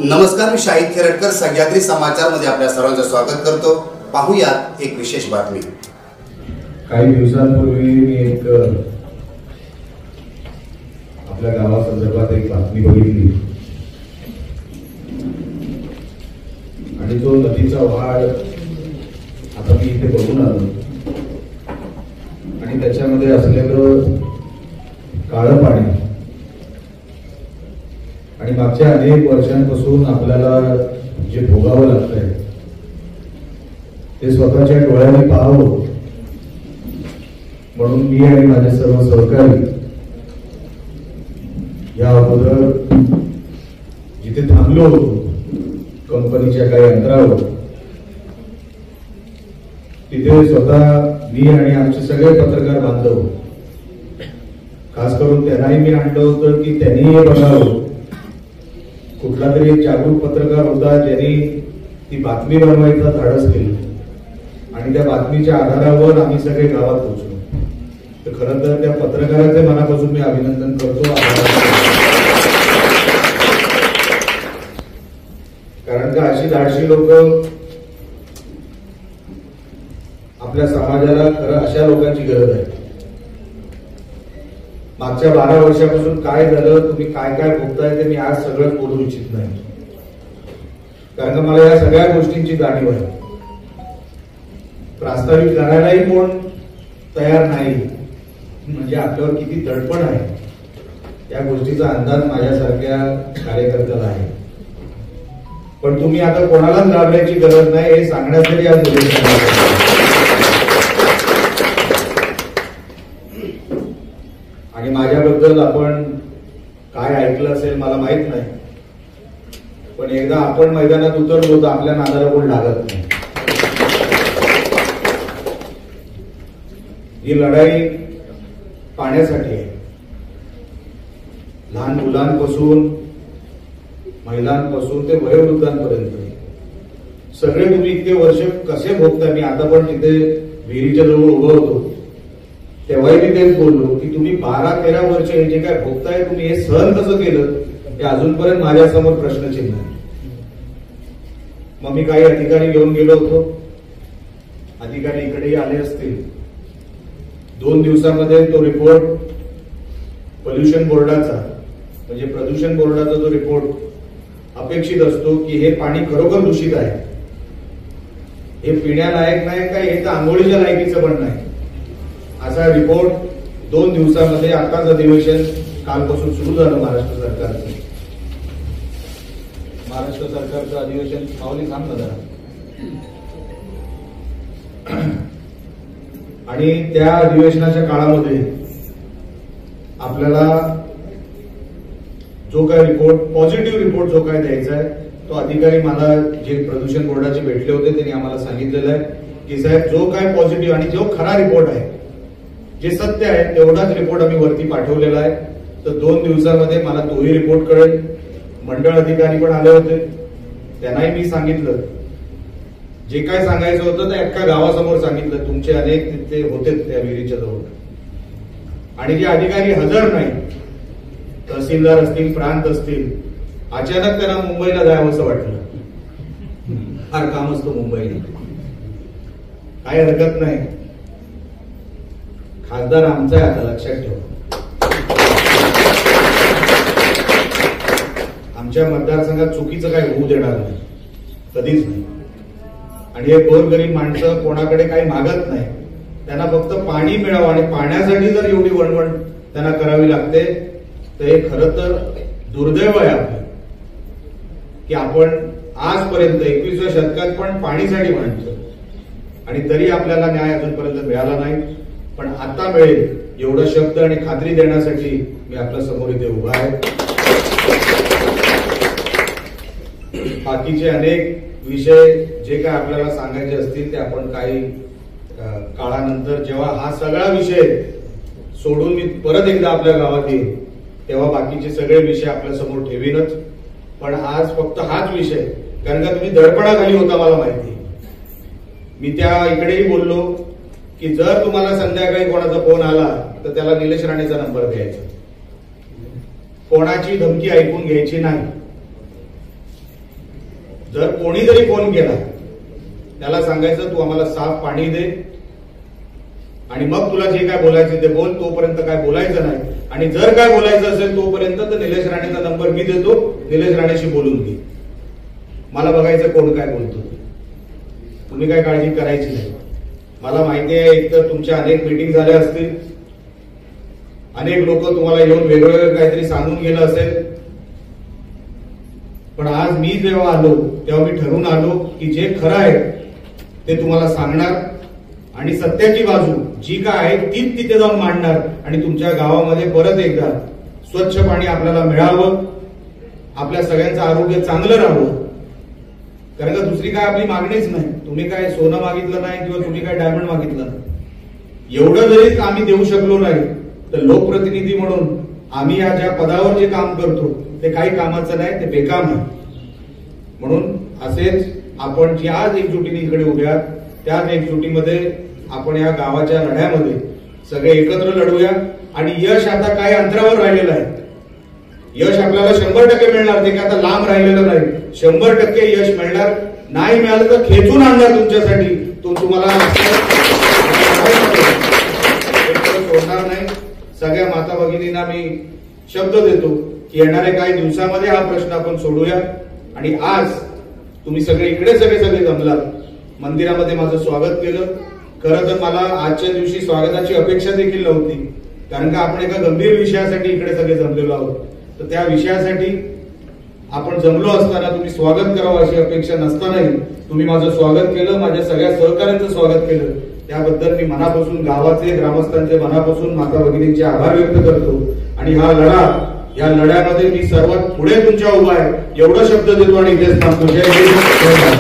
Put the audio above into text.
नमस्कार, मी शाहिद खेरटकर सह्याद्री समाचार मध्ये आपल्या सर्वांचं स्वागत करतो। पाहूयात एक विशेष बातमी। काही दिवसांपूर्वी मी एक आपल्या गावासंदर्भात एक बातमी बघितली आणि तो नदीचा वाढ आता मी इथे बघून आलो आणि त्याच्यामध्ये असलेलं काळं पाणी आणि मागच्या अनेक वर्षांपासून आपल्याला जे भोगावं लागतंय ते स्वतःच्या डोळ्याने पाहावं म्हणून मी आणि माझे सर्व सहकारी या अगोदर जिथे थांबलो होतो कंपनीच्या काही अंतरावर तिथे स्वतः मी आणि आमचे सगळे पत्रकार बांधव खास करून त्यांनाही मी आणलं होतं की त्यांनी हे बघावं। कुठला तरी एक जागरूक पत्रकार होता ज्यांनी ती बातमी बनवायचा धाडस केलं आणि त्या बातमीच्या आधारावर आम्ही सगळे गावात पोहोचलो। तर खरं तर त्या पत्रकाराचे मनापासून मी अभिनंदन करतो, कारण का अशी धाडशी लोक आपल्या समाजाला खरं अशा लोकांची गरज आहे। मागच्या 12 वर्षापासून काय झालं, तुम्ही काय काय भोगताय ते मी आज सगळं बोलू इच्छित नाही, कारण का मला या सगळ्या गोष्टींची जाणीव आहे। प्रास्ताविक करायलाही कोण तयार नाही म्हणजे आपल्यावर किती दडपण आहे या गोष्टीचा अंदाज माझ्यासारख्या कार्यकर्त्याला आहे। पण तुम्ही आता कोणालाच घाबरायची गरज नाही हे सांगण्यासाठी आज बोलत। आणि माझ्याबद्दल आपण काय ऐकलं असेल मला माहित नाही, पण एकदा आपण मैदानात उतरलो तर आपल्या नादाला कोण लागत नाही। ही लढाई पाण्यासाठी आहे। लहान मुलांपासून महिलांपासून ते वयोवृद्धांपर्यंत सगळे तुम्ही इतके वर्ष कसे भोगता। मी आता पण तिथे विहिरीच्या जवळ उभं होतो तेव्हाही मी तेच बोललो की तुम्ही 12-13 वर्ष हे जे काय भोगताय तुम्ही हे सहन कसं केलं हे अजूनपर्यंत माझ्यासमोर प्रश्नचिन्ह आहे। मग मी काही अधिकारी घेऊन गेलो होतो, अधिकारी इकडेही आले असतील। 2 दिवसामध्ये तो रिपोर्ट पोल्युशन बोर्डाचा म्हणजे प्रदूषण बोर्डाचा जो रिपोर्ट अपेक्षित असतो की हे पाणी खरोखर दूषित आहे, हे पिण्यालायक नाही काय, हे तर आंघोळीच्या लायकीचं पण नाही, असा रिपोर्ट 2 दिवसामध्ये आताच अधिवेशन कालपासून सुरू झालं महाराष्ट्र सरकारचं अधिवेशन पावली थांबलं जरा। आणि त्या अधिवेशनाच्या काळामध्ये आपल्याला जो काय रिपोर्ट पॉझिटिव्ह रिपोर्ट जो काय द्यायचा आहे तो अधिकारी मला जे प्रदूषण बोर्डाचे भेटले होते त्यांनी आम्हाला सांगितलेलं आहे की साहेब जो काय पॉझिटिव्ह आणि जो खरा रिपोर्ट आहे जे सत्य आहे तेवढाच रिपोर्ट आम्ही वरती पाठवलेला आहे। तर 2 दिवसामध्ये मला तोही रिपोर्ट कळेल। मंडळ अधिकारी पण आले होते, त्यांनाही मी सांगितलं जे काय सांगायचं होतं ते अख्ख्या गावासमोर सांगितलं। तुमचे अनेक तिथे होते त्या विहिरीच्या जवळ आणि जे अधिकारी हजर नाही, तहसीलदार असतील, प्रांत असतील, अचानक त्यांना मुंबईला जावं असं वाटलं। फार काम असतं मुंबईला, काही हरकत नाही, खासदार आमचा आहे आता लक्षात ठेवा। आमच्या मतदारसंघात चुकीचं काय होऊ देणार नाही, कधीच नाही। आणि हे गोरगरीब माणसं कोणाकडे काही मागत नाही, त्यांना फक्त पाणी मिळावं आणि पाण्यासाठी जर एवढी वणवण त्यांना करावी लागते तर हे खरं तर दुर्दैव आहे आपलं की आपण आजपर्यंत 21व्या शतकात पण पाणीसाठी म्हणतो आणि तरी आपल्याला न्याय अजूनपर्यंत मिळाला नाही। पण आता मिळेल एवढं शब्द आणि खात्री देण्यासाठी मी आपल्या समोर इथे उभा आहे। बाकीचे अनेक विषय जे काय आपल्याला सांगायचे असतील ते आपण काही काळानंतर जेव्हा हा सगळा विषय सोडून मी परत एकदा आपल्या गावात येईल तेव्हा बाकीचे सगळे विषय आपल्या समोर ठेवीनच। पण आज फक्त हाच विषय, कारण का तुम्ही दडपणाखाली होता मला माहिती। मी त्या इकडेही बोललो की जर तुम्हाला संध्याकाळी कोणाचा फोन आला तर त्याला निलेश राणेचा नंबर द्यायचा, कोणाची धमकी ऐकून घ्यायची नाही। जर कोणी जरी फोन केला त्याला सांगायचं तू आम्हाला साफ पाणी दे आणि मग तुला जे काय बोलायचं ते बोल, तोपर्यंत काय बोलायचं नाही. आणि जर काय बोलायचं असेल तोपर्यंत तर निलेश राणेचा नंबर मी देतो, निलेश राणेशी बोलून घे. मला बघायचं कोण काय बोलतो. तुम्ही काय काळजी करायची नाही. मला माहिती आहे एक तर तुमच्या अनेक मीटिंग झाल्या असतील, अनेक लोक तुम्हाला येऊन वेगवेगळं काहीतरी सांगून गेलं असेल, पण आज मी जेव्हा आलो तेव्हा मी ठरवून आलो की जे खरं आहे ते तुम्हाला सांगणार आणि सत्याची बाजू जी काय आहे तीच तिथे जाऊन मांडणार आणि तुमच्या गावामध्ये परत एकदा स्वच्छ पाणी आपल्याला मिळावं, आपल्या सगळ्यांचं आरोग्य चांगलं राहावं. कारण का दुसरी काय आपली मागणीच नाही. तुम्ही काय सोनं मागितलं नाही किंवा तुम्ही काय डायमंड मागितलं नाही. एवढं जरी आम्ही देऊ शकलो नाही तर लोकप्रतिनिधी म्हणून आम्ही या ज्या पदावर जे काम करतो ते काही कामाचं नाही, ते बेकाम आहे. म्हणून असेच आपण जी आज एकजुटीने इकडे उभ्या त्याच एकजुटीमध्ये आपण या गावाच्या लढ्यामध्ये सगळे एकत्र लढूया. आणि यश आता काही अंतरावर राहिलेलं आहे. यश आपल्याला 100% मिळणार, ते काय आता लांब राहिलेलं नाही. 100% यश मिळणार. नाही मिळालं तर खेचून आणणार तुमच्यासाठी. तुम्हाला सोडणार नाही. सगळ्या माता भगिनींना मी शब्द देतो की येणाऱ्या काही दिवसामध्ये हा प्रश्न आपण सोडूया. आणि आज तुम्ही सगळे इकडे सगळे जमलात, मंदिरामध्ये माझं स्वागत केलं. खरं तर मला आजच्या दिवशी स्वागताची अपेक्षा देखील नव्हती, कारण का आपण एका गंभीर विषयासाठी इकडे सगळे जमलेलो आहोत. तर त्या विषयासाठी आपण जमलो असताना तुम्ही स्वागत करावं अशी अपेक्षा नसतानाही तुम्ही माझं स्वागत केलं, माझ्या सगळ्या सहकाऱ्यांचं स्वागत केलं. त्याबद्दल मी मनापासून गावाचे, ग्रामस्थांचे मनापासून माता भगिनींचे आभार व्यक्त करतो. आणि हा लढा, या लढ्यामध्ये मी सर्वात पुढे तुमच्या उभा आहे एवढा शब्द देतो आणि इथेच थांबतो. जय हिंद.